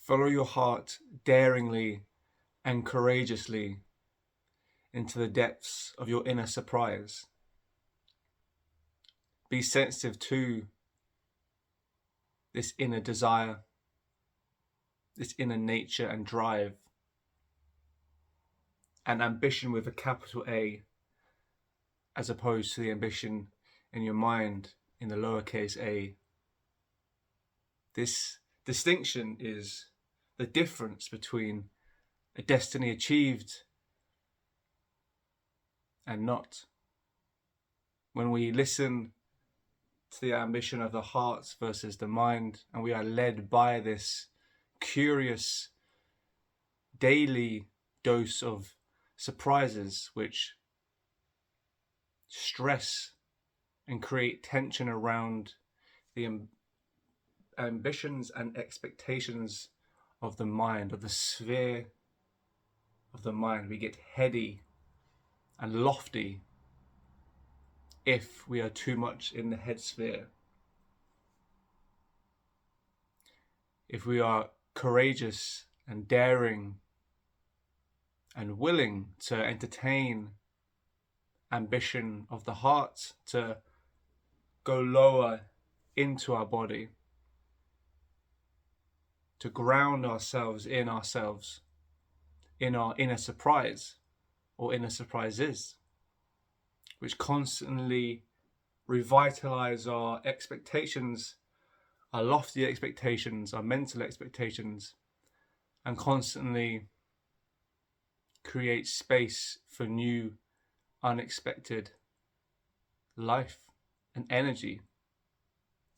Follow your heart daringly and courageously into the depths of your inner surprise. Be sensitive to this inner desire, this inner nature and drive, and ambition with a capital A, as opposed to the ambition in your mind in the lowercase a. This distinction is the difference between a destiny achieved and not. When we listen to the ambition of the heart versus the mind, and we are led by this curious daily dose of surprises which stress and create tension around the ambitions and expectations of the mind, of the sphere of the mind. We get heady and lofty if we are too much in the head sphere. If we are courageous and daring and willing to entertain ambition of the heart, to go lower into our body, to ground ourselves, in our inner surprise or inner surprises, which constantly revitalize our expectations, our lofty expectations, our mental expectations, and constantly create space for new, unexpected life and energy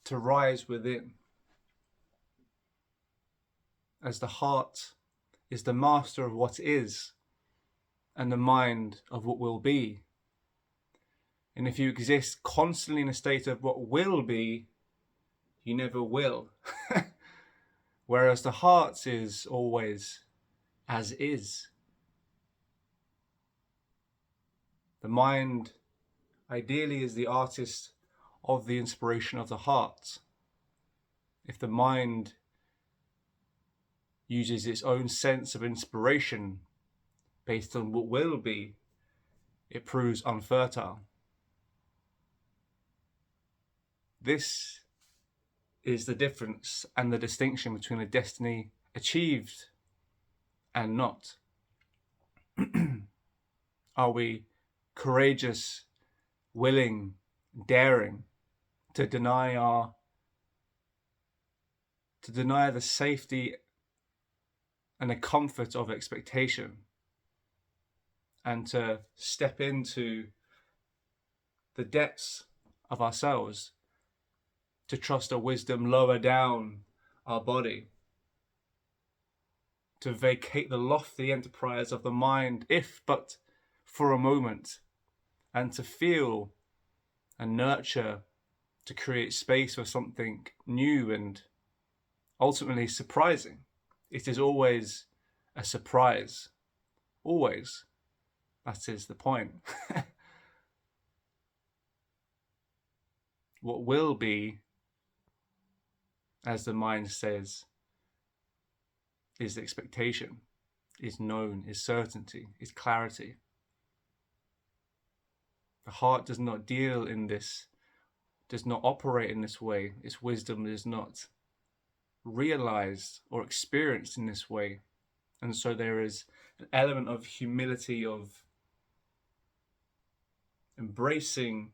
to rise within. As the heart is the master of what is and the mind of what will be. And if you exist constantly in a state of what will be, you never will. Whereas the heart is always as is. The mind ideally is the artist of the inspiration of the heart. If the mind uses its own sense of inspiration based on what will be, it proves unfertile. This is the difference and the distinction between a destiny achieved and not. Are we courageous, willing, daring to deny the safety and the comfort of expectation, and to step into the depths of ourselves, to trust a wisdom lower down our body, to vacate the lofty enterprise of the mind, if but for a moment, and to feel and nurture, to create space for something new and ultimately surprising. It is always a surprise. Always. That is the point. What will be, as the mind says, is expectation, is known, is certainty, is clarity. The heart does not deal in this, does not operate in this way. Its wisdom is not realized or experienced in this way. And so there is an element of humility, of embracing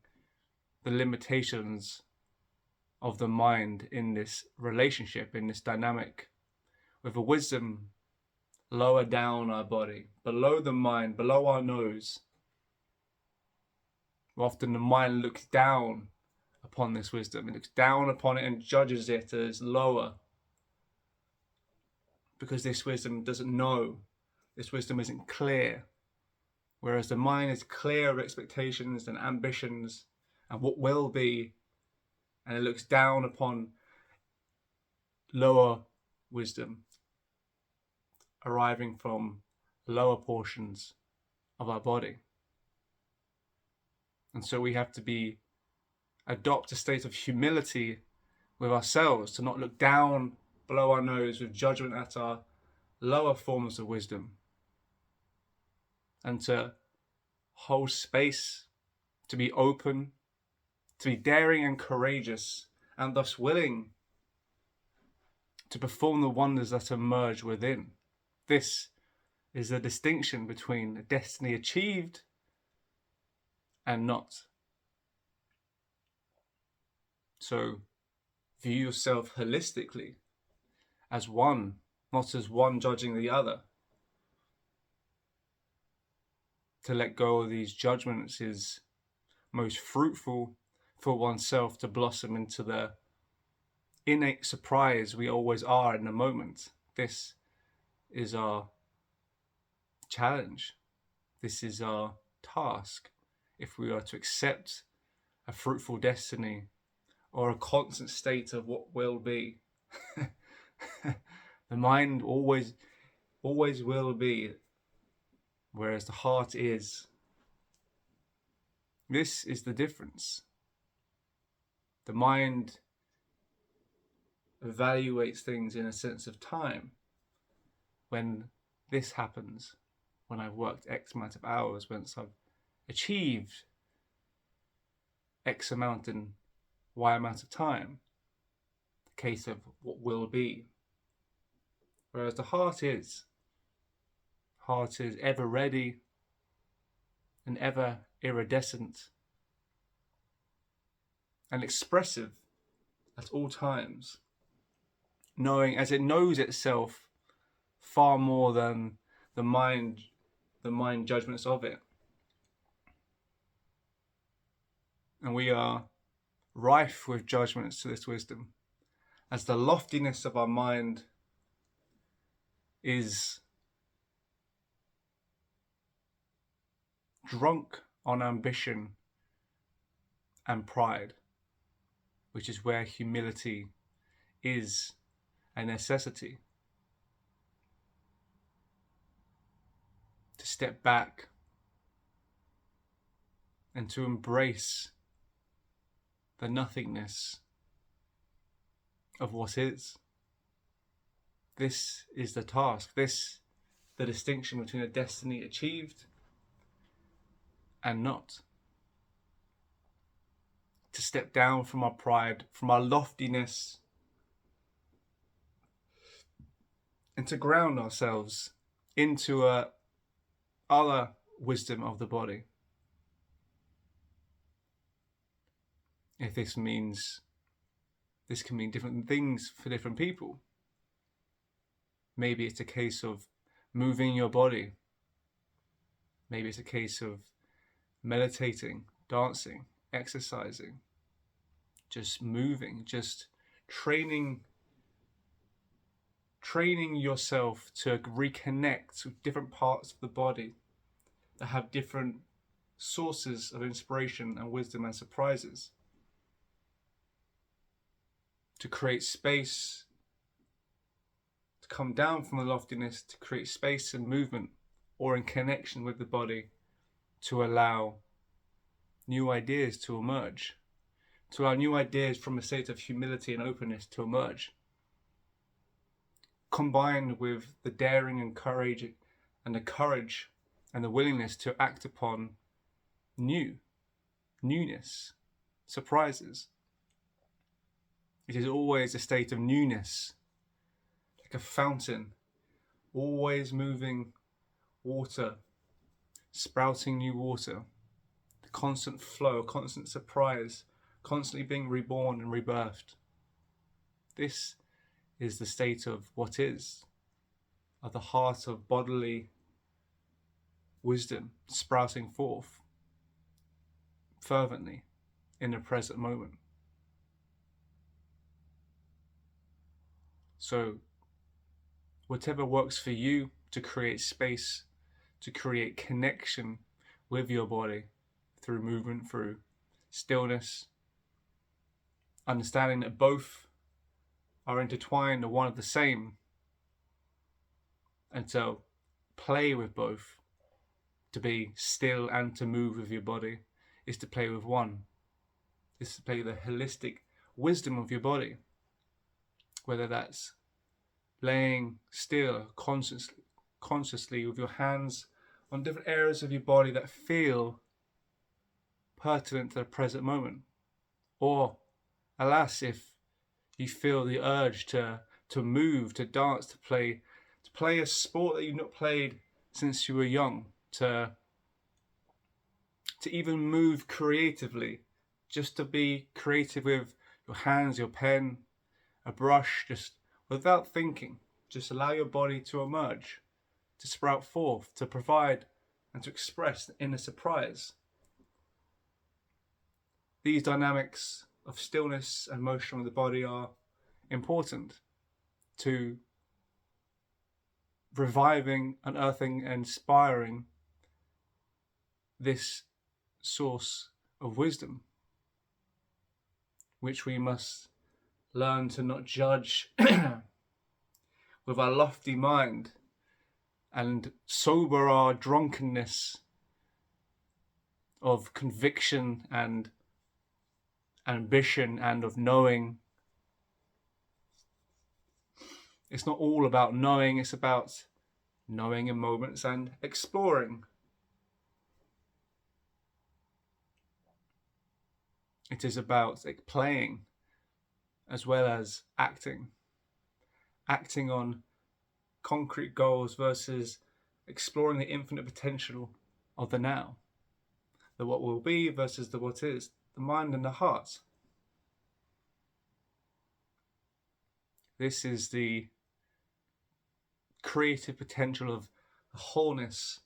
the limitations of the mind in this relationship, in this dynamic, with a wisdom lower down our body, below the mind, below our nose. Often the mind looks down upon this wisdom. It looks down upon it and judges it as lower, because this wisdom doesn't know. This wisdom isn't clear. Whereas the mind is clear of expectations and ambitions and what will be, and it looks down upon lower wisdom arriving from lower portions of our body. And so we have to adopt a state of humility with ourselves, to not look down blow our nose with judgment at our lower forms of wisdom, and to hold space, to be open, to be daring and courageous, and thus willing to perform the wonders that emerge within. This is the distinction between a destiny achieved and not. So view yourself holistically as one, not as one judging the other. To let go of these judgments is most fruitful for oneself to blossom into the innate surprise we always are in the moment. This is our challenge. This is our task. If we are to accept a fruitful destiny or a constant state of what will be, the mind always will be, whereas the heart is. This is the difference. The mind evaluates things in a sense of time. When this happens, when I've worked X amount of hours, once I've achieved X amount in Y amount of time, the case of what will be. Whereas the heart is ever ready and ever iridescent and expressive at all times, knowing as it knows itself far more than the mind judgments of it. And we are rife with judgments to this wisdom, as the loftiness of our mind is drunk on ambition and pride, which is where humility is a necessity. To step back and to embrace the nothingness of what is. This is the task. This, the distinction between a destiny achieved and not. To step down from our pride, from our loftiness, and to ground ourselves into a other wisdom of the body. If this can mean different things for different people. Maybe it's a case of moving your body. Maybe it's a case of meditating, dancing, exercising, just moving, just training yourself to reconnect with different parts of the body that have different sources of inspiration and wisdom and surprises. To create space, to come down from the loftiness, to create space and movement, or in connection with the body, to allow new ideas to emerge, to allow new ideas from a state of humility and openness to emerge, combined with the daring and courage and the willingness to act upon newness, surprises. It is always a state of newness, like a fountain, always moving water, sprouting new water, the constant flow, constant surprise, constantly being reborn and rebirthed. This is the state of what is, of the heart of bodily wisdom sprouting forth fervently in the present moment. So whatever works for you to create space, to create connection with your body through movement, through stillness, understanding that both are intertwined and one of the same, and to play with both, to be still and to move with your body, is to play with one, is to play the holistic wisdom of your body, whether that's laying still consciously with your hands on different areas of your body that feel pertinent to the present moment. Or, alas, if you feel the urge to move, to dance, to play a sport that you've not played since you were young, to even move creatively, just to be creative with your hands, your pen, a brush, just without thinking. Just allow your body to emerge, to sprout forth, to provide and to express inner surprise. These dynamics of stillness and motion of the body are important to reviving, unearthing, and inspiring this source of wisdom, which we must learn to not judge with our lofty mind and sober our drunkenness of conviction and ambition and of knowing. It's not all about knowing, it's about knowing in moments and exploring. It is about playing as well as acting on concrete goals versus exploring the infinite potential of the now, the what will be versus the what is, the mind and the heart. This is the creative potential of the wholeness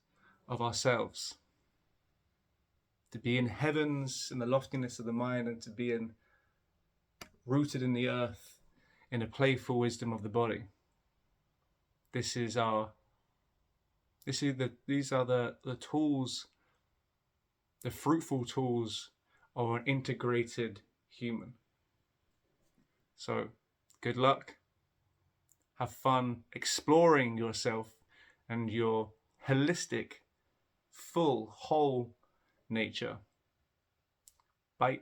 of ourselves. To be in heavens, in the loftiness of the mind, and to be rooted in the earth, in a playful wisdom of the body. These are the tools, the fruitful tools of an integrated human. So, good luck. Have fun exploring yourself and your holistic, full, whole nature. Bye.